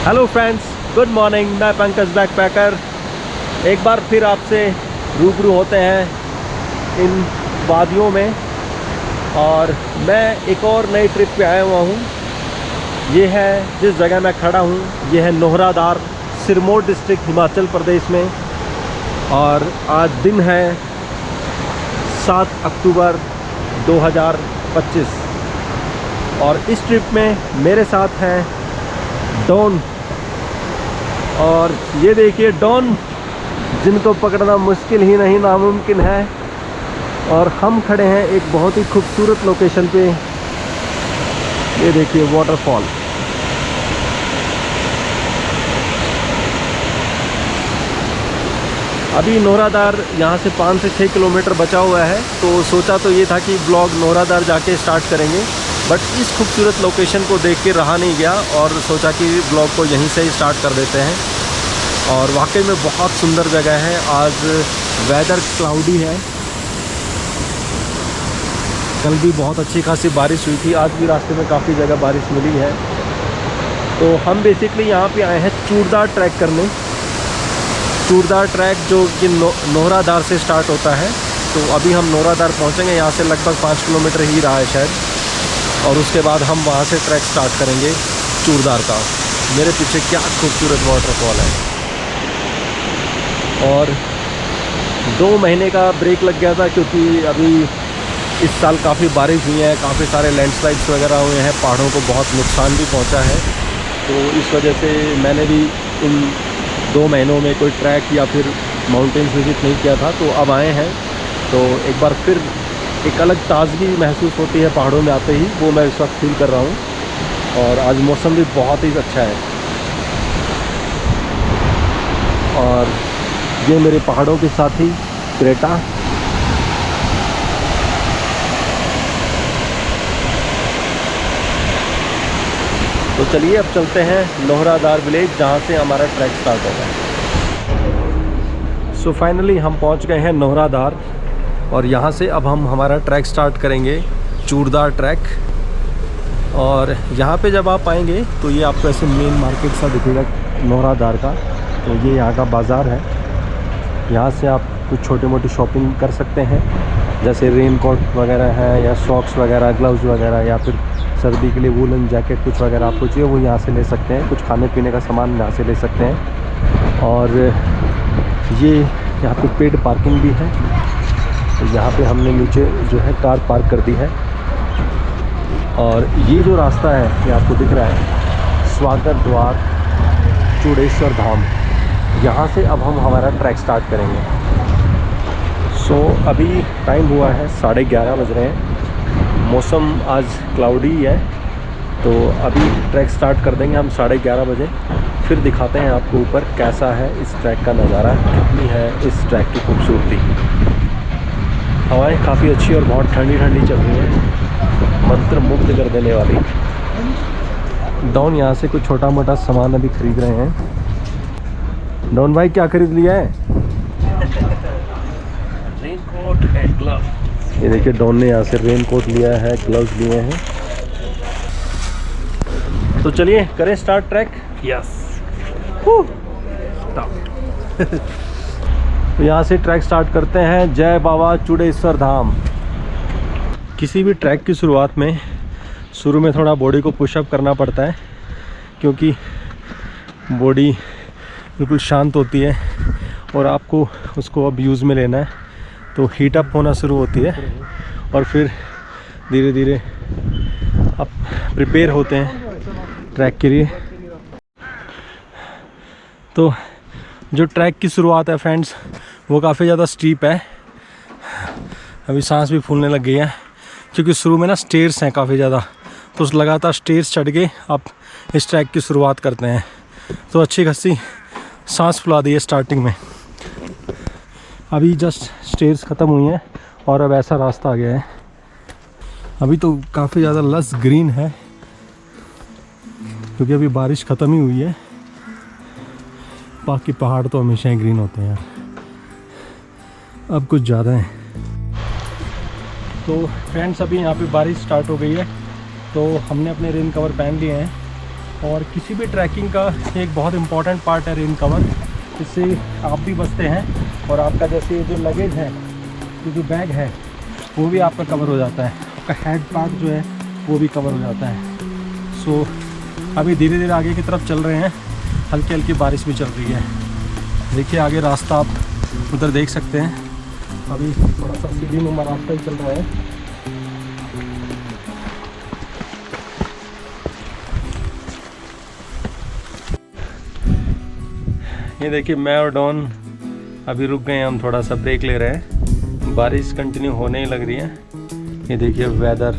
Hello friends, good morning. मैं Pankaj backpacker एक बार फिर आपसे रूबरू होते हैं इन वादियों में, और मैं एक और नई ट्रिप पे आया हुआ हूँ। ये है जिस जगह मैं खड़ा हूँ, ये है नोहरादार, सिरमौर डिस्ट्रिक्ट, हिमाचल प्रदेश में। और आज दिन है 7 अक्टूबर 2025 और इस ट्रिप में मेरे साथ हैं डॉन। और ये देखिए डॉन, जिनको पकड़ना मुश्किल ही नहीं नामुमकिन है। और हम खड़े हैं एक बहुत ही खूबसूरत लोकेशन पे। ये देखिए वाटरफॉल। अभी नोहरादार यहाँ से 5 से 6 किलोमीटर बचा हुआ है, तो सोचा तो ये था कि ब्लॉग नोहरादार जाके स्टार्ट करेंगे, बट इस खूबसूरत लोकेशन को देख के रहा नहीं गया और सोचा कि ब्लॉग को यहीं से ही स्टार्ट कर देते हैं। और वाकई में बहुत सुंदर जगह है। आज वेदर क्लाउडी है, कल भी बहुत अच्छी खासी बारिश हुई थी, आज भी रास्ते में काफ़ी जगह बारिश मिली है। तो हम बेसिकली यहाँ पे आए हैं चूड़दार ट्रैक करने। चूड़दार ट्रैक जो कि नोहरादार से स्टार्ट होता है। तो अभी हम नोहरादार पहुँचेंगे, यहाँ से लगभग 5 किलोमीटर ही रहा है शायद, और उसके बाद हम वहाँ से ट्रैक स्टार्ट करेंगे चूड़दार का। मेरे पीछे क्या खूबसूरत वाटरफॉल है। और 2 महीने का ब्रेक लग गया था, क्योंकि अभी इस साल काफ़ी बारिश हुई है, काफ़ी सारे लैंडस्लाइड्स वगैरह हुए हैं, पहाड़ों को बहुत नुकसान भी पहुंचा है। तो इस वजह से मैंने भी इन 2 महीनों में कोई ट्रैक या फिर माउंटेन्स विजिट नहीं किया था। तो अब आए हैं, तो एक बार फिर एक अलग ताज़गी महसूस होती है पहाड़ों में आते ही, वो मैं इस वक्त फील कर रहा हूँ। और आज मौसम भी बहुत ही अच्छा है। और ये मेरे पहाड़ों के साथी क्रेटा। तो चलिए अब चलते हैं नोहरादार विलेज, जहाँ से हमारा ट्रैक स्टार्ट होगा। सो फाइनली हम पहुँच गए हैं नोहरादार, और यहाँ से अब हम हमारा ट्रैक स्टार्ट करेंगे, चूड़दार ट्रैक। और यहाँ पे जब आप आएंगे तो ये आपको ऐसे मेन मार्केट सा दिखेगा नोहरादार का। तो ये यहाँ का बाज़ार है, यहाँ से आप कुछ छोटी मोटी शॉपिंग कर सकते हैं, जैसे रेन कोट वगैरह है, या सॉक्स वगैरह, ग्लव्स वगैरह, या फिर सर्दी के लिए वूलन जैकेट कुछ वगैरह आपको चाहिए वो यहाँ से ले सकते हैं। कुछ खाने पीने का सामान यहाँ से ले सकते हैं। और ये यहाँ पे पेड पार्किंग भी है। तो यहाँ पे हमने नीचे जो है कार पार्क कर दी है। और ये जो रास्ता है ये आपको दिख रहा है, स्वागत द्वार चूड़ेश्वर धाम। यहाँ से अब हम हमारा ट्रैक स्टार्ट करेंगे। सो अभी टाइम हुआ है 11:30 बज रहे हैं। मौसम आज क्लाउडी है, तो अभी ट्रैक स्टार्ट कर देंगे हम 11:30 बजे। फिर दिखाते हैं आपको ऊपर कैसा है इस ट्रैक का नज़ारा, कितनी है इस ट्रैक की खूबसूरती। हवाएं काफ़ी अच्छी और बहुत ठंडी ठंडी चल रही हैं, मंत्र मुग्ध कर देने वाली। डॉन यहाँ से कुछ छोटा मोटा सामान अभी खरीद रहे हैं। डॉन भाई क्या खरीद लिया है? Rain coat and gloves. ये देखिए डॉन ने यहाँ से रेन कोट लिया है, ग्लव्स लिए हैं। तो चलिए करें स्टार्ट ट्रैक। यस, तो यहाँ से ट्रैक स्टार्ट करते हैं। जय बाबा चूड़ेश्वर धाम। किसी भी ट्रैक की शुरुआत में शुरू में थोड़ा बॉडी को पुशअप करना पड़ता है, क्योंकि बॉडी बिल्कुल शांत होती है और आपको उसको अब यूज़ में लेना है। तो हीट अप होना शुरू होती है और फिर धीरे धीरे आप प्रिपेयर होते हैं ट्रैक के लिए। तो जो ट्रैक की शुरुआत है फ्रेंड्स, वो काफ़ी ज़्यादा स्टीप है। अभी सांस भी फूलने लग गई है, क्योंकि शुरू में ना स्टेयर्स हैं काफ़ी ज़्यादा। तो उस लगातार स्टेयर्स चढ़ के आप इस ट्रैक की शुरुआत करते हैं। तो अच्छी खासी सांस फुला दी है स्टार्टिंग में। अभी जस्ट स्टेयर्स ख़त्म हुई हैं और अब ऐसा रास्ता आ गया है। अभी तो काफ़ी ज़्यादा लस ग्रीन है, क्योंकि अभी बारिश ख़त्म ही हुई है। बाकी पहाड़ तो हमेशा ही ग्रीन होते हैं यार, अब कुछ ज़्यादा है। तो फ्रेंड्स अभी यहाँ पे बारिश स्टार्ट हो गई है, तो हमने अपने रेन कवर पहन लिए हैं और किसी भी ट्रैकिंग का एक बहुत इम्पॉर्टेंट पार्ट है रेन कवर। इससे आप भी बचते हैं और आपका जैसे जो लगेज है, जो बैग है, वो भी आपका कवर हो जाता है। आपका हेड पार्ट जो है वो भी कवर हो जाता है। सो अभी धीरे धीरे आगे की तरफ चल रहे हैं। हल्की हल्की बारिश भी चल रही है। देखिए आगे रास्ता आप उधर देख सकते हैं। अभी थोड़ा सा सीढ़ी नुमा रास्ता ही चल रहा है। ये देखिए मैं और डॉन अभी रुक गए हैं, हम थोड़ा सा ब्रेक ले रहे हैं। बारिश कंटिन्यू होने ही लग रही है। ये देखिए वेदर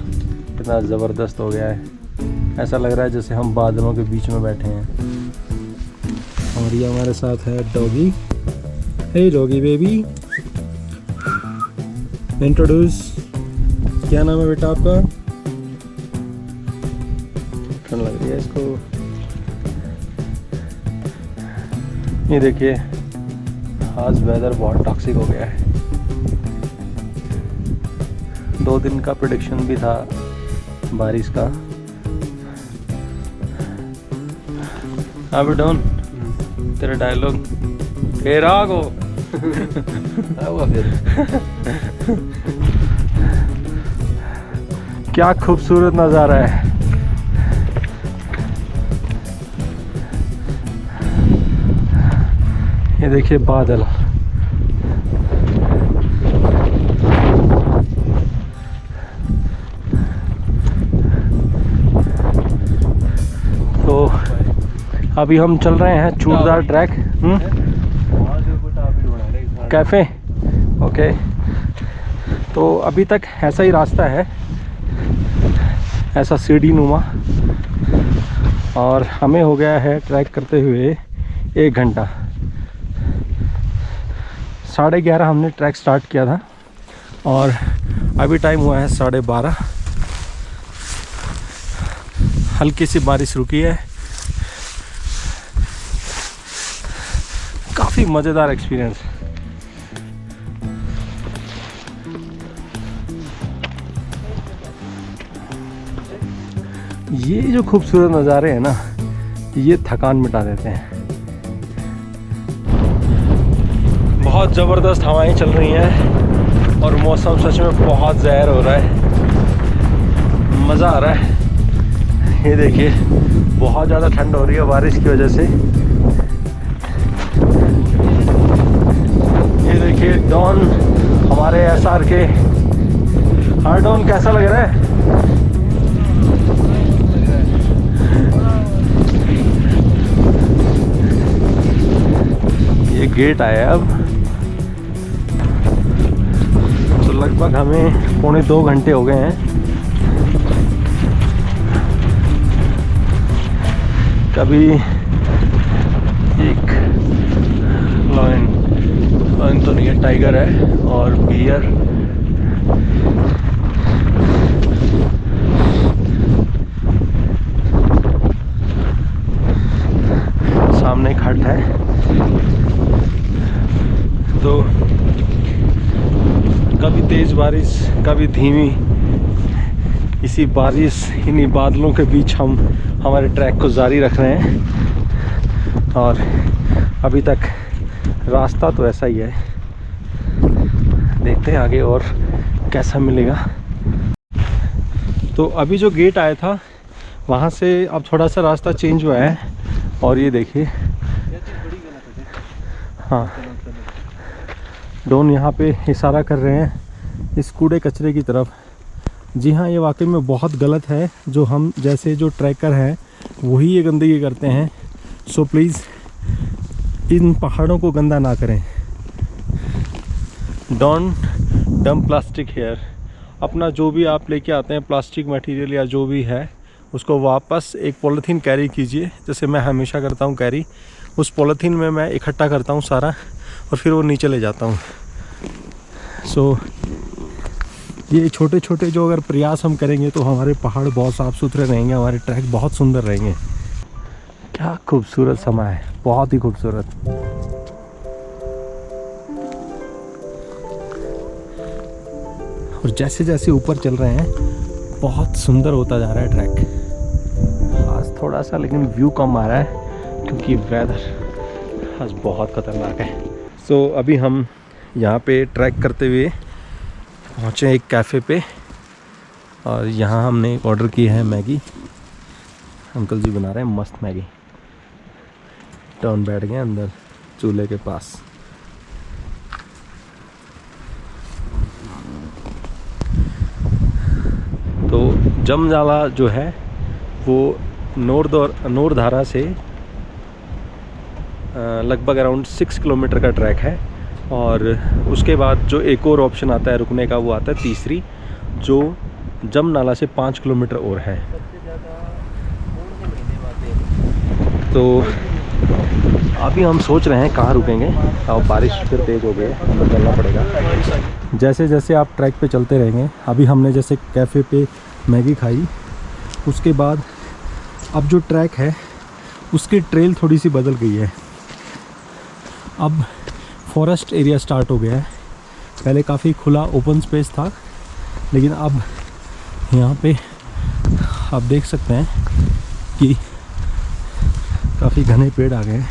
कितना ज़बरदस्त हो गया है। ऐसा लग रहा है जैसे हम बादलों के बीच में बैठे हैं। और ये हमारे साथ है डॉगी। हे डॉगी बेबी, इंट्रोड्यूस, क्या नाम है बेटा आपका? ठंड लग रही है इसको। ये देखिए आज वेदर बहुत टॉक्सिक हो गया है। 2 दिन का प्रेडिक्शन भी था बारिश का। अब डॉन तेरा डायलॉग फिर आगो क्या खूबसूरत नज़ारा है। ये देखिए बादल। तो अभी हम चल रहे हैं चूड़दार ट्रैक कैफ़े। ओके, तो अभी तक ऐसा ही रास्ता है, ऐसा सीढ़ी नुमा। और हमें हो गया है ट्रैक करते हुए 1 घंटा। 11:30 हमने ट्रैक स्टार्ट किया था और अभी टाइम हुआ है 12:30। हल्की सी बारिश रुकी है। काफ़ी मज़ेदार एक्सपीरियंस। ये जो खूबसूरत नज़ारे हैं ना, ये थकान मिटा देते हैं। बहुत ज़बरदस्त हवाएं चल रही हैं और मौसम सच में बहुत ज़हर हो रहा है। मज़ा आ रहा है। ये देखिए बहुत ज़्यादा ठंड हो रही है बारिश की वजह से। ये देखिए डॉन हमारे SR के। हाँ डॉन, कैसा लग रहा है? ये गेट आया अब। तो लगभग हमें 1.25 घंटे हो गए हैं। कभी एक लायन तो नहीं है, टाइगर है और बियर। सामने एक हट है। तो कभी तेज़ बारिश, कभी धीमी। इसी बारिश, इन्हीं बादलों के बीच हम हमारे ट्रैक को जारी रख रहे हैं। और अभी तक रास्ता तो ऐसा ही है। देखते हैं आगे और कैसा मिलेगा। तो अभी जो गेट आया था वहाँ से अब थोड़ा सा रास्ता चेंज हुआ है। और ये देखिए, हाँ डॉन यहाँ पे इशारा कर रहे हैं इस कूड़े कचरे की तरफ। जी हाँ, ये वाकई में बहुत गलत है। जो हम जैसे जो ट्रैकर हैं वही ये गंदगी करते हैं। सो प्लीज़ इन पहाड़ों को गंदा ना करें। Don't dump plastic here. अपना जो भी आप लेके आते हैं प्लास्टिक मटेरियल या जो भी है, उसको वापस एक पॉलीथीन कैरी कीजिए, जैसे मैं हमेशा करता हूँ कैरी। उस पॉलीथीन में मैं इकट्ठा करता हूँ सारा और फिर वो नीचे ले जाता हूँ। सो ये छोटे छोटे जो अगर प्रयास हम करेंगे तो हमारे पहाड़ बहुत साफ़ सुथरे रहेंगे, हमारे ट्रैक बहुत सुंदर रहेंगे। क्या खूबसूरत समय है, बहुत ही खूबसूरत। और जैसे जैसे ऊपर चल रहे हैं बहुत सुंदर होता जा रहा है ट्रैक। आज थोड़ा थोड़ा सा, लेकिन व्यू कम आ रहा है क्योंकि वेदर आज बहुत ख़तरनाक है। सो अभी हम यहाँ पे ट्रैक करते हुए पहुँचे एक कैफ़े पे, और यहाँ हमने ऑर्डर की है मैगी। अंकल जी बना रहे हैं मस्त मैगी। टर्न बैठ गए अंदर चूल्हे के पास। तो जमनाला जो है वो नोरधारा से लगभग अराउंड 6 किलोमीटर का ट्रैक है, और उसके बाद जो एक और ऑप्शन आता है रुकने का, वो आता है तीसरी, जो जमनाला से 5 किलोमीटर और है। तो अभी हम सोच रहे हैं कहाँ रुकेंगे, और बारिश फिर तेज़ हो गई है, हमें चलना पड़ेगा। जैसे जैसे आप ट्रैक पे चलते रहेंगे, अभी हमने जैसे कैफ़े पे मैगी खाई, उसके बाद अब जो ट्रैक है उसकी ट्रेल थोड़ी सी बदल गई है। अब फॉरेस्ट एरिया स्टार्ट हो गया है। पहले काफ़ी खुला ओपन स्पेस था, लेकिन अब यहाँ पे आप देख सकते हैं कि काफ़ी घने पेड़ आ गए हैं।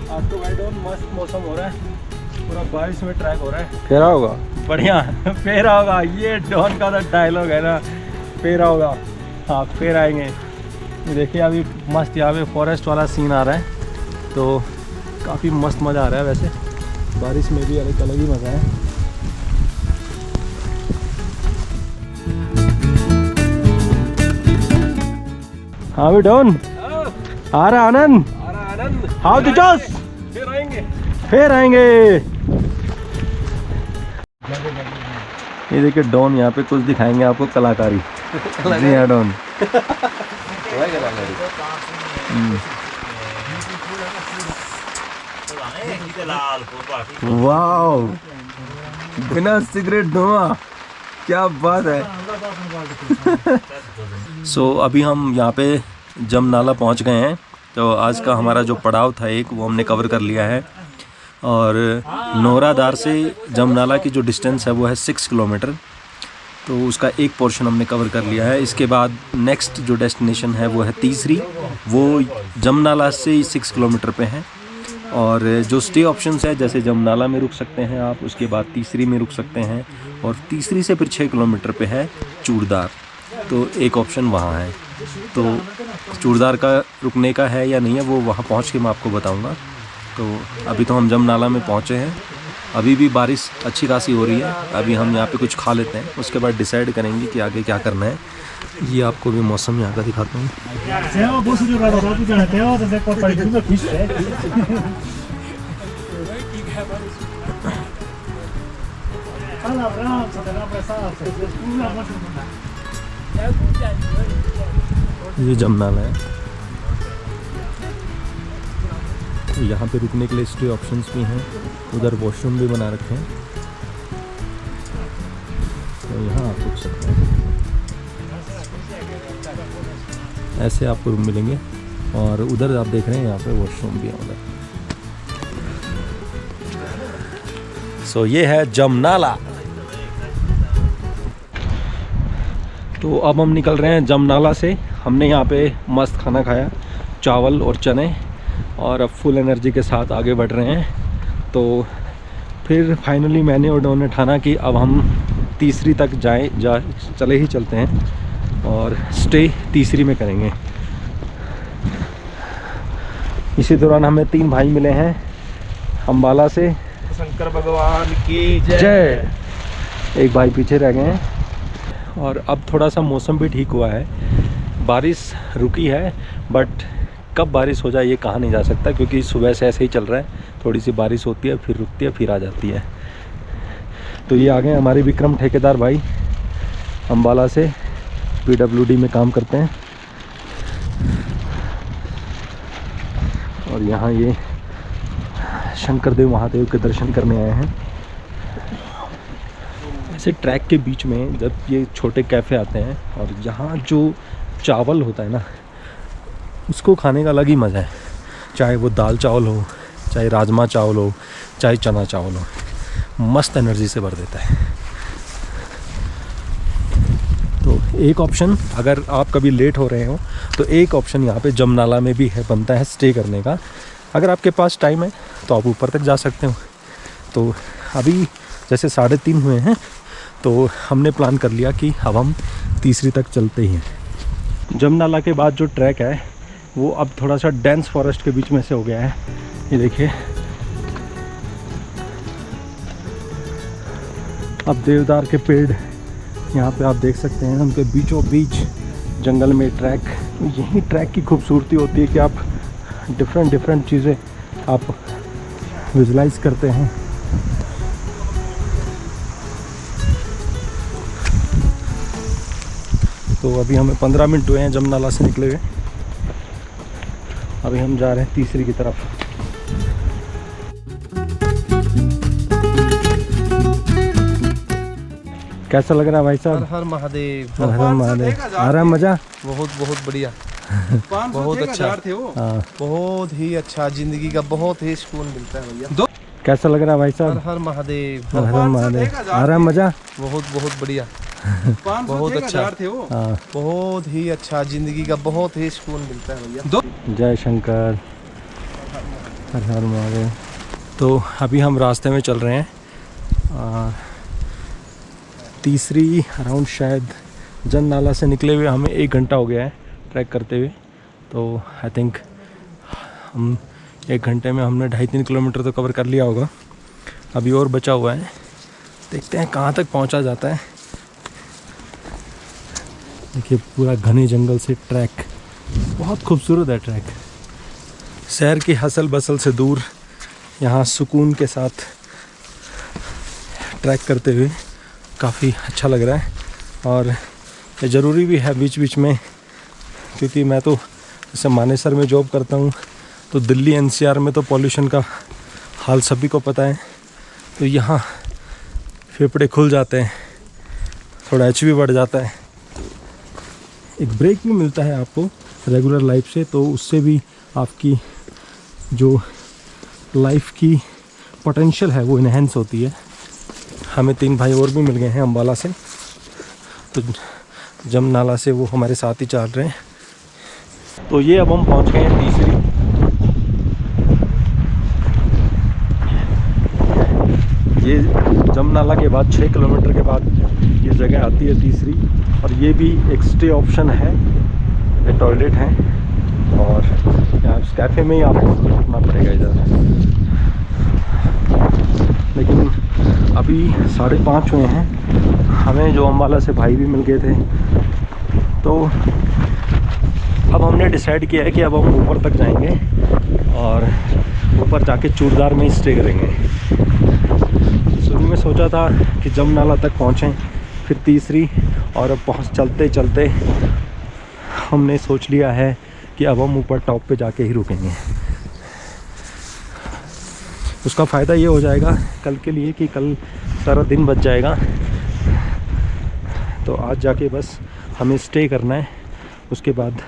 आज तो गाइडोन मस्त मौसम हो रहा है, पूरा बारिश में ट्रैक हो रहा है। फेरा होगा बढ़िया फेरा होगा, ये डॉन का तो डायलॉग है ना, फेरा होगा। हाँ फेर आएंगे। ये देखिए अभी मस्त यहाँ पे फॉरेस्ट वाला सीन आ रहा है, तो काफ़ी मस्त मज़ा आ रहा है। वैसे बारिश में भी अलग ही मज़ा है। हाँ भी डॉन आ रहा आनंद, हाउ द जॉस, फिर आएंगे। ये देखिए डॉन यहाँ पे कुछ दिखाएंगे आपको कलाकारी। जी हाँ डॉन। वाओ, बिना सिगरेट धुआं, क्या बात है। सो अभी हम यहाँ पे जमनाला पहुँच गए हैं। तो आज का हमारा जो पड़ाव था एक, वो हमने कवर कर लिया है, और नोराधार से जमनाला की जो डिस्टेंस है वो है 6 किलोमीटर। तो उसका एक पोर्शन हमने कवर कर लिया है। इसके बाद नेक्स्ट जो डेस्टिनेशन है वो है तीसरी, वो जमनाला से ही 6 किलोमीटर पे है। और जो स्टे ऑप्शंस है, जैसे जमनाला में रुक सकते हैं आप, उसके बाद तीसरी में रुक सकते हैं, और तीसरी से फिर 6 किलोमीटर पे है चूड़दार। तो एक ऑप्शन वहाँ है। तो चूड़दार का रुकने का है या नहीं है वो वहाँ पहुँच के मैं आपको बताऊँगा। तो अभी तो हम जमनाला में पहुँचे हैं। अभी भी बारिश अच्छी खासी हो रही है। अभी हम यहाँ पे कुछ खा लेते हैं, उसके बाद डिसाइड करेंगे कि आगे क्या करना है। ये आपको भी मौसम यहाँ का दिखाता हूँ। ये जमनाला है। तो यहाँ पे रुकने के लिए स्टे ऑप्शंस भी हैं, उधर वॉशरूम भी बना रखे हैं, तो यहाँ आप रुक सकते हैं। ऐसे आपको रूम मिलेंगे, और उधर आप देख रहे हैं यहाँ पे वॉशरूम भी है उधर। सो ये है जमनाला। तो अब हम निकल रहे हैं जमनाला से। हमने यहाँ पे मस्त खाना खाया, चावल और चने, और अब फुल एनर्जी के साथ आगे बढ़ रहे हैं। तो फिर फाइनली मैंने और डॉन ने ठाना कि अब हम तीसरी तक चले ही चलते हैं, और स्टे तीसरी में करेंगे। इसी दौरान हमें 3 भाई मिले हैं अम्बाला से। शंकर भगवान की जय। एक भाई पीछे रह गए हैं। और अब थोड़ा सा मौसम भी ठीक हुआ है, बारिश रुकी है, बट कब बारिश हो जाए ये कहा नहीं जा सकता, क्योंकि सुबह से ऐसे ही चल रहा है। थोड़ी सी बारिश होती है, फिर रुकती है, फिर आ जाती है। तो ये आ गए हमारे विक्रम ठेकेदार भाई, अम्बाला से, PWD में काम करते हैं। और यहाँ ये शंकर देव महादेव के दर्शन करने आए हैं। ऐसे ट्रैक के बीच में जब ये छोटे कैफ़े आते हैं, और यहाँ जो चावल होता है ना, उसको खाने का अलग ही मज़ा है। चाहे वो दाल चावल हो, चाहे राजमा चावल हो, चाहे चना चावल हो, मस्त एनर्जी से भर देता है। तो एक ऑप्शन, अगर आप कभी लेट हो रहे हो तो एक ऑप्शन यहाँ पे जमनाला में भी है, बनता है स्टे करने का। अगर आपके पास टाइम है तो आप ऊपर तक जा सकते हो। तो अभी जैसे 3:30 हुए हैं, तो हमने प्लान कर लिया कि अब हम तीसरी तक चलते ही हैं। जमनाला के बाद जो ट्रैक है वो अब थोड़ा सा डेंस फॉरेस्ट के बीच में से हो गया है। ये देखिए, अब देवदार के पेड़ यहाँ पे आप देख सकते हैं, उनके बीचों बीच जंगल में ट्रैक। यही ट्रैक की खूबसूरती होती है कि आप डिफरेंट चीज़ें आप विजुलाइज करते हैं। तो अभी हमें 15 मिनट हुए हैं जमनाला से निकले हुए। अभी हम जा रहे हैं तीसरी की तरफ। कैसा लग रहा है भाई साहब? हर हर महादेव। हर हर महादेव। आ रहा है मजा? बहुत बढ़िया। बहुत अच्छा। हाँ। बहुत ही अच्छा, जिंदगी का बहुत ही सुकून मिलता है भैया। कैसा लग रहा है भाई हर साहब? हर महादेव। हर हर महादेव। आ रहा है मजा? बहुत बढ़िया। बहुत अच्छा। हाँ। बहुत ही अच्छा, जिंदगी का बहुत ही सुकून मिलता है भैया। जय शंकर, हर हर महादेव। तो अभी हम रास्ते में चल रहे हैं। तीसरी अराउंड शायद जमनाला से निकले हुए हमें 1 घंटा हो गया है ट्रैक करते हुए। तो आई थिंक हम 1 घंटे में हमने 2.5-3 किलोमीटर तो कवर कर लिया होगा। अभी और बचा हुआ है, देखते हैं कहाँ तक पहुँचा जाता है। देखिए, पूरा घने जंगल से ट्रैक, बहुत खूबसूरत है ट्रैक। शहर की हसल बसल से दूर यहाँ सुकून के साथ ट्रैक करते हुए काफ़ी अच्छा लग रहा है। और ये ज़रूरी भी है बीच बीच में, क्योंकि मैं तो जैसे मानेसर में जॉब करता हूँ, तो दिल्ली NCR में तो पॉल्यूशन का हाल सभी को पता है। तो यहाँ फेफड़े खुल जाते हैं, थोड़ा HB बढ़ जाता है। एक ब्रेक भी मिलता है आपको रेगुलर लाइफ से, तो उससे भी आपकी जो लाइफ की पोटेंशियल है वो इन्हेंस होती है। हमें 3 भाई और भी मिल गए हैं अम्बाला से, तो जमनाला से वो हमारे साथ ही चल रहे हैं। तो ये अब हम पहुंच गए हैं तीसरी। ये जमनाला के बाद 6 किलोमीटर के बाद ये जगह आती है तीसरी। और ये भी एक स्टे ऑप्शन है, ये टॉयलेट है और यहाँ इस कैफ़े में ही आपको रुकना पड़ेगा इधर। लेकिन अभी 5:30 हुए हैं, हमें जो अम्बाला से भाई भी मिल गए थे। तो अब हमने डिसाइड किया है कि अब हम ऊपर तक जाएंगे और ऊपर जाके चूड़दार में ही स्टे करेंगे। शुरू में सोचा था कि जमनाला तक पहुँचें, फिर तीसरी, और अब चलते चलते हमने सोच लिया है कि अब हम ऊपर टॉप पे जाके ही रुकेंगे। उसका फ़ायदा ये हो जाएगा कल के लिए कि कल सारा दिन बच जाएगा। तो आज जाके बस हमें स्टे करना है, उसके बाद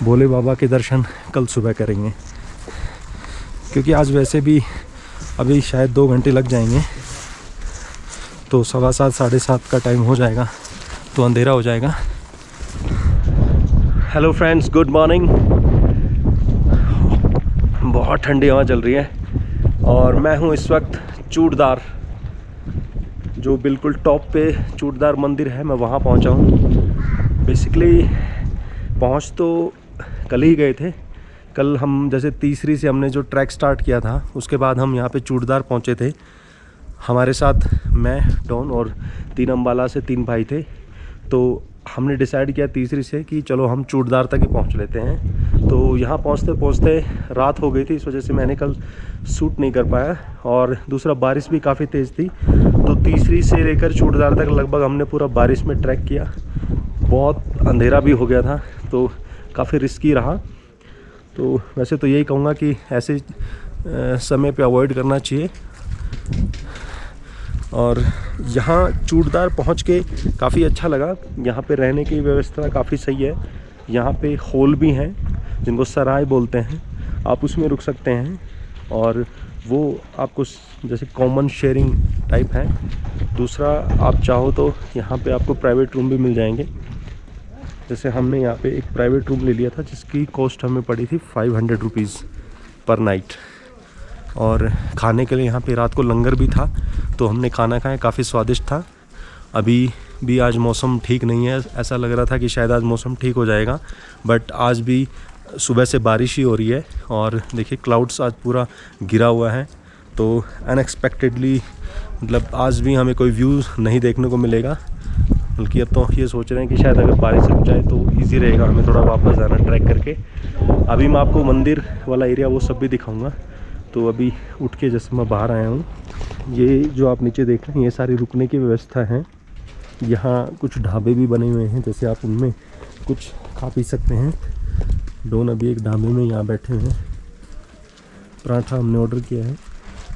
भोले बाबा के दर्शन कल सुबह करेंगे। क्योंकि आज वैसे भी अभी शायद 2 घंटे लग जाएंगे, तो 7:15 7:30 का टाइम हो जाएगा, तो अंधेरा हो जाएगा। Hello friends, good morning. बहुत ठंडी हवा चल रही है और मैं हूँ इस वक्त चूड़दार, जो बिल्कुल टॉप पे चूड़दार मंदिर है, मैं वहाँ पहुँचा हूँ। बेसिकली पहुँच तो कल ही गए थे। कल हम जैसे तीसरी से हमने जो ट्रैक स्टार्ट किया था, उसके बाद हम यहाँ पे चूड़दार पहुँचे थे। हमारे साथ मैं, डॉन और 3 अम्बाला से 3 भाई थे। तो हमने डिसाइड किया तीसरी से कि चलो हम चूड़दार तक ही पहुंच लेते हैं। तो यहाँ पहुंचते पहुंचते रात हो गई थी, इस वजह से मैंने कल शूट नहीं कर पाया। और दूसरा बारिश भी काफ़ी तेज़ थी, तो तीसरी से लेकर चूड़दार तक लगभग हमने पूरा बारिश में ट्रैक किया। बहुत अंधेरा भी हो गया था, तो काफ़ी रिस्की रहा। तो वैसे तो यही कहूँगा कि ऐसे समय पे अवॉइड करना चाहिए। और यहाँ चूड़दार पहुँच के काफ़ी अच्छा लगा। यहाँ पे रहने की व्यवस्था काफ़ी सही है। यहाँ पे हॉल भी हैं जिनको सराय बोलते हैं, आप उसमें रुक सकते हैं। और वो आपको जैसे कॉमन शेयरिंग टाइप है। दूसरा आप चाहो तो यहाँ पे आपको प्राइवेट रूम भी मिल जाएंगे। जैसे हमने यहाँ पे एक प्राइवेट रूम ले लिया था जिसकी कॉस्ट हमें पड़ी थी 500 रुपीज़ पर नाइट। और खाने के लिए यहाँ पे रात को लंगर भी था, तो हमने खाना खाया, काफ़ी स्वादिष्ट था। अभी भी आज मौसम ठीक नहीं है, ऐसा लग रहा था कि शायद आज मौसम ठीक हो जाएगा, बट आज भी सुबह से बारिश ही हो रही है। और देखिए क्लाउड्स आज पूरा घिरा हुआ है, तो अनएक्सपेक्टेडली मतलब आज भी हमें कोई व्यू नहीं देखने को मिलेगा। बल्कि अब तो ये सोच रहे हैं कि शायद अगर बारिश रुक जाए तो ईजी रहेगा हमें थोड़ा वापस जाना ट्रैक करके। अभी मैं आपको मंदिर वाला एरिया वो सब भी दिखाऊंगा। तो अभी उठ के जैसे मैं बाहर आया हूँ, ये जो आप नीचे देख रहे हैं ये सारी रुकने की व्यवस्था है। यहाँ कुछ ढाबे भी बने हुए हैं, जैसे आप उनमें कुछ खा पी सकते हैं। डॉन अभी एक ढाबे में यहाँ बैठे हैं, पराठा हमने ऑर्डर किया है।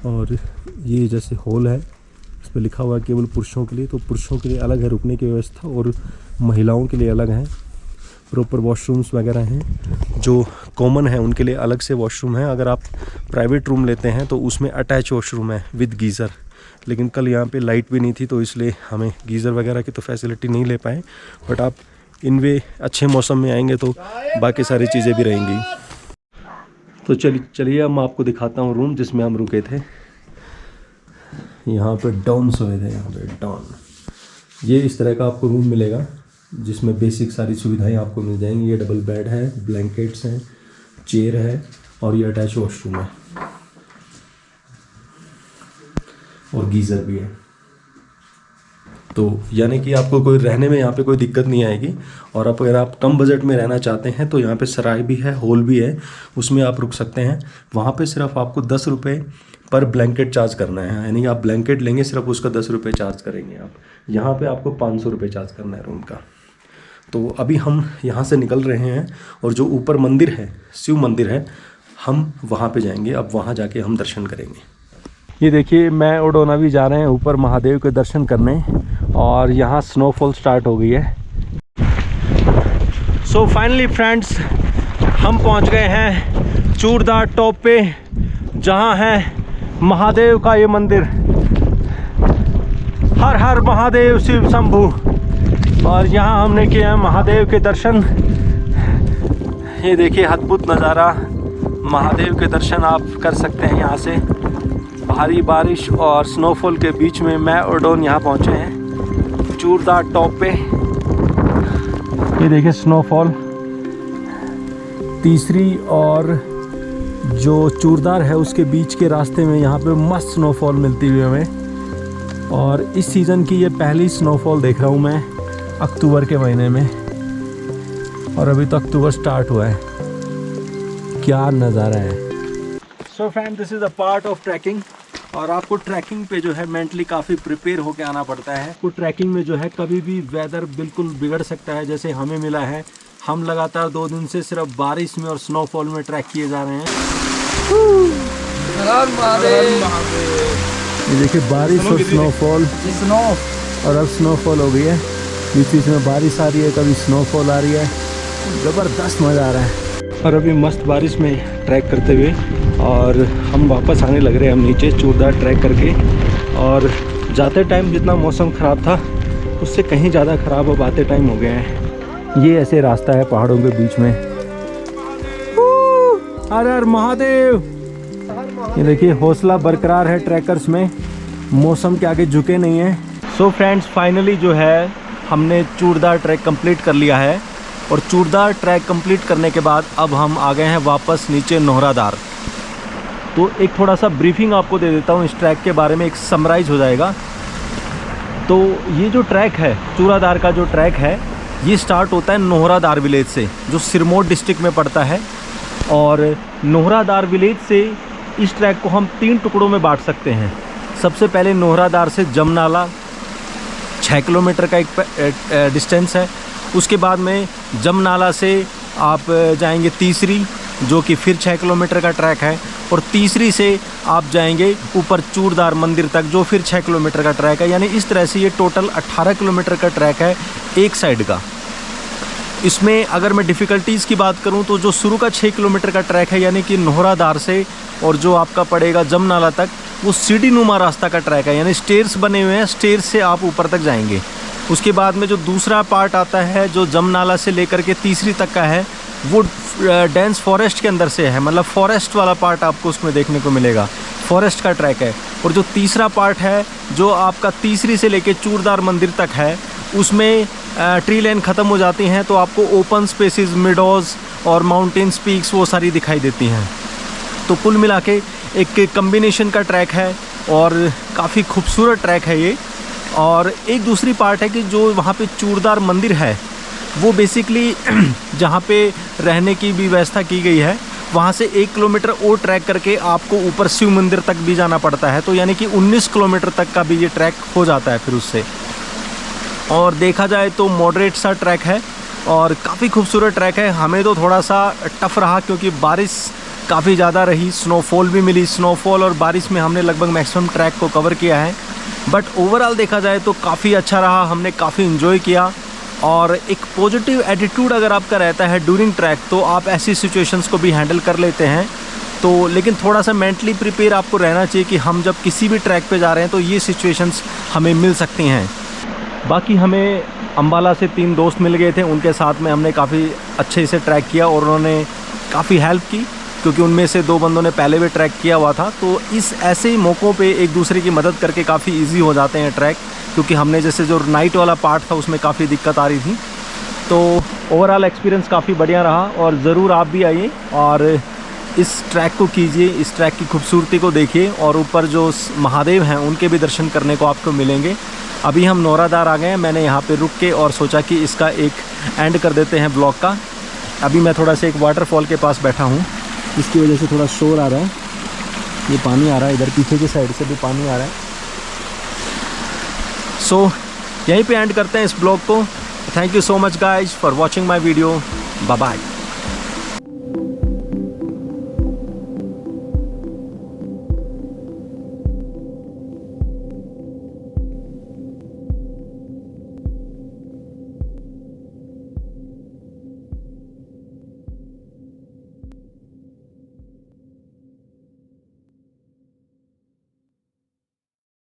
और ये जैसे हॉल है, इस पर लिखा हुआ है केवल पुरुषों के लिए, तो पुरुषों के लिए अलग है रुकने की व्यवस्था और महिलाओं के लिए अलग है। प्रॉपर वॉशरूम्स वगैरह हैं, जो कॉमन है उनके लिए अलग से वॉशरूम है। अगर आप प्राइवेट रूम लेते हैं तो उसमें अटैच वॉशरूम है विद गीज़र। लेकिन कल यहाँ पे लाइट भी नहीं थी, तो इसलिए हमें गीज़र वगैरह की तो फैसिलिटी नहीं ले पाए। बट आप इनवे अच्छे मौसम में आएंगे तो बाकी सारी चीज़ें भी रहेंगी। तो चलिए अब मैं आपको दिखाता हूँ रूम जिसमें हम रुके थे। यहाँ पे डॉन सोए थे, यहाँ पे डॉन। ये इस तरह का आपको रूम मिलेगा जिसमें बेसिक सारी सुविधाएं आपको मिल जाएंगी। ये डबल बेड है, ब्लैंकेट्स हैं, चेयर है और ये अटैच वॉशरूम है और गीज़र भी है। तो यानी कि आपको कोई रहने में यहाँ पे कोई दिक्कत नहीं आएगी। और अगर आप कम बजट में रहना चाहते हैं तो यहाँ पे सराय भी है, हॉल भी है, उसमें आप रुक सकते हैं। वहाँ पे सिर्फ आपको 10 रुपये पर ब्लैंकेट चार्ज करना है, यानी आप ब्लैंकेट लेंगे सिर्फ उसका 10 रुपये चार्ज करेंगे आप। यहाँ पे आपको 500 रुपये चार्ज करना है रूम का। तो अभी हम यहाँ से निकल रहे हैं और जो ऊपर मंदिर है, शिव मंदिर है, हम वहाँ पे जाएंगे। अब वहाँ जाके हम दर्शन करेंगे। ये देखिए मैं और डोना भी जा रहे हैं ऊपर महादेव के दर्शन करने, और यहाँ स्नोफॉल स्टार्ट हो गई है। सो फाइनली फ्रेंड्स, हम पहुँच गए हैं चूड़दार टॉप पे, जहाँ है महादेव का ये मंदिर। हर हर महादेव शिव शंभू। और यहाँ हमने किया महादेव के दर्शन। ये देखिए अद्भुत नज़ारा, महादेव के दर्शन आप कर सकते हैं यहाँ से। भारी बारिश और स्नोफॉल के बीच में मैं और डॉन यहाँ पहुँचे हैं चूड़दार टॉप पे। ये देखिए स्नोफॉल, तीसरी और जो चूड़दार है उसके बीच के रास्ते में यहाँ पे मस्त स्नोफॉल मिलती हुई हमें। और इस सीज़न की ये पहली स्नोफॉल देख रहा हूँ मैं अक्टूबर के महीने में, और अभी तो अक्टूबर स्टार्ट हुआ है। क्या नज़ारा है। So friend, this is a part of trekking. और आपको ट्रैकिंग पे जो है मेंटली काफ़ी प्रिपेयर होकर आना पड़ता है। आपको ट्रैकिंग में जो है कभी भी वेदर बिल्कुल बिगड़ सकता है, जैसे हमें मिला है। हम लगातार 2 दिन से सिर्फ बारिश में और स्नोफॉल में ट्रैक किए जा रहे हैं। ये देखिए बारिश और स्नोफॉल, और अब स्नोफॉल हो गई है। बीच बीच में बारिश आ रही है, कभी स्नोफॉल आ रही है, ज़बरदस्त मज़ा आ रहा है। और अभी मस्त बारिश में ट्रैक करते हुए और हम वापस आने लग रहे हैं हम नीचे चूड़दार ट्रैक करके। और जाते टाइम जितना मौसम ख़राब था उससे कहीं ज़्यादा ख़राब अब आते टाइम हो गया है। ये ऐसे रास्ता है पहाड़ों के बीच में। हर हर महादेव। ये देखिए हौसला बरकरार है ट्रैकर्स में, मौसम के आगे झुके नहीं है। सो फ्रेंड्स, फाइनली जो है हमने चूड़दार ट्रैक कंप्लीट कर लिया है। और चूड़दार ट्रैक कंप्लीट करने के बाद अब हम आ गए हैं वापस नीचे नोहरादार। तो एक थोड़ा सा ब्रीफिंग आपको दे देता हूँ इस ट्रैक के बारे में, एक समराइज हो जाएगा। तो ये जो ट्रैक है, चूड़दार का जो ट्रैक है, ये स्टार्ट होता है नोहरादार विलेज से, जो सिरमौर डिस्ट्रिक्ट में पड़ता है। और नोहरादार विलेज से इस ट्रैक को हम 3 टुकड़ों में बांट सकते हैं। सबसे पहले नोहरादार से जमनाला 6 किलोमीटर का एक डिस्टेंस है। उसके बाद में जमनाला से आप जाएंगे तीसरी, जो कि फिर 6 किलोमीटर का ट्रैक है। और तीसरी से आप जाएंगे ऊपर चूड़दार मंदिर तक, जो फिर 6 किलोमीटर का ट्रैक है। यानी इस तरह से ये टोटल 18 किलोमीटर का ट्रैक है एक साइड का। इसमें अगर मैं डिफ़िकल्टीज़ की बात करूं तो जो शुरू का 6 किलोमीटर का ट्रैक है, यानी कि नोहरादार से और जो आपका पड़ेगा जमनाला तक, वो सीढ़ी नुमा रास्ता का ट्रैक है, यानी स्टेयर्स बने हुए हैं, स्टेयर्स से आप ऊपर तक जाएंगे। उसके बाद में जो दूसरा पार्ट आता है जो जमनाला से लेकर के तीसरी तक का है, वो डेंस फॉरेस्ट के अंदर से है, मतलब फॉरेस्ट वाला पार्ट आपको उसमें देखने को मिलेगा, फॉरेस्ट का ट्रैक है। और जो तीसरा पार्ट है जो आपका तीसरी से लेके चूरदार मंदिर तक है, उसमें ट्री लाइन ख़त्म हो जाती हैं, तो आपको ओपन स्पेसेस, मिडोज़ और माउंटेन्स, पीक्स वो सारी दिखाई देती हैं। तो कुल मिला के एक कम्बिनेशन का ट्रैक है और काफ़ी खूबसूरत ट्रैक है ये। और एक दूसरी पार्ट है कि जो वहाँ पे चूरदार मंदिर है, वो बेसिकली जहाँ पे रहने की भी व्यवस्था की गई है, वहाँ से 1 किलोमीटर और ट्रैक करके आपको ऊपर शिव मंदिर तक भी जाना पड़ता है। तो यानी कि 19 किलोमीटर तक का भी ये ट्रैक हो जाता है फिर उससे। और देखा जाए तो मॉडरेट सा ट्रैक है और काफ़ी खूबसूरत ट्रैक है। हमें तो थोड़ा सा टफ़ रहा क्योंकि बारिश काफ़ी ज़्यादा रही, स्नोफॉल भी मिली। स्नोफॉल और बारिश में हमने लगभग मैक्सिमम ट्रैक को कवर किया है, बट ओवरऑल देखा जाए तो काफ़ी अच्छा रहा, हमने काफ़ी इन्जॉय किया। और एक पॉजिटिव एटीट्यूड अगर आपका रहता है ड्यूरिंग ट्रैक, तो आप ऐसी सिचुएशंस को भी हैंडल कर लेते हैं। तो लेकिन थोड़ा सा मेंटली प्रिपेयर आपको रहना चाहिए कि हम जब किसी भी ट्रैक पे जा रहे हैं तो ये सिचुएशंस हमें मिल सकती हैं। बाकी हमें अम्बाला से 3 दोस्त मिल गए थे, उनके साथ में हमने काफ़ी अच्छे से ट्रैक किया और उन्होंने काफ़ी हेल्प की, क्योंकि उनमें से 2 बंदों ने पहले भी ट्रैक किया हुआ था। तो इस ऐसे ही मौक़ों पे एक दूसरे की मदद करके काफ़ी इजी हो जाते हैं ट्रैक, क्योंकि हमने जैसे जो नाइट वाला पार्ट था उसमें काफ़ी दिक्कत आ रही थी। तो ओवरऑल एक्सपीरियंस काफ़ी बढ़िया रहा और ज़रूर आप भी आइए और इस ट्रैक को कीजिए, इस ट्रैक की खूबसूरती को देखिए और ऊपर जो महादेव हैं उनके भी दर्शन करने को आपको मिलेंगे। अभी हम नौरादार आ गए हैं, मैंने यहाँ पे रुक के और सोचा कि इसका एक एंड कर देते हैं ब्लॉग का। अभी मैं थोड़ा सा एक वाटरफॉल के पास बैठा हूँ, इसकी वजह से थोड़ा शोर आ रहा है, ये पानी आ रहा है, इधर पीछे की साइड से भी पानी आ रहा है। सो यहीं पे एंड करते हैं इस ब्लॉग को। Thank you so much guys for watching my video. Bye bye.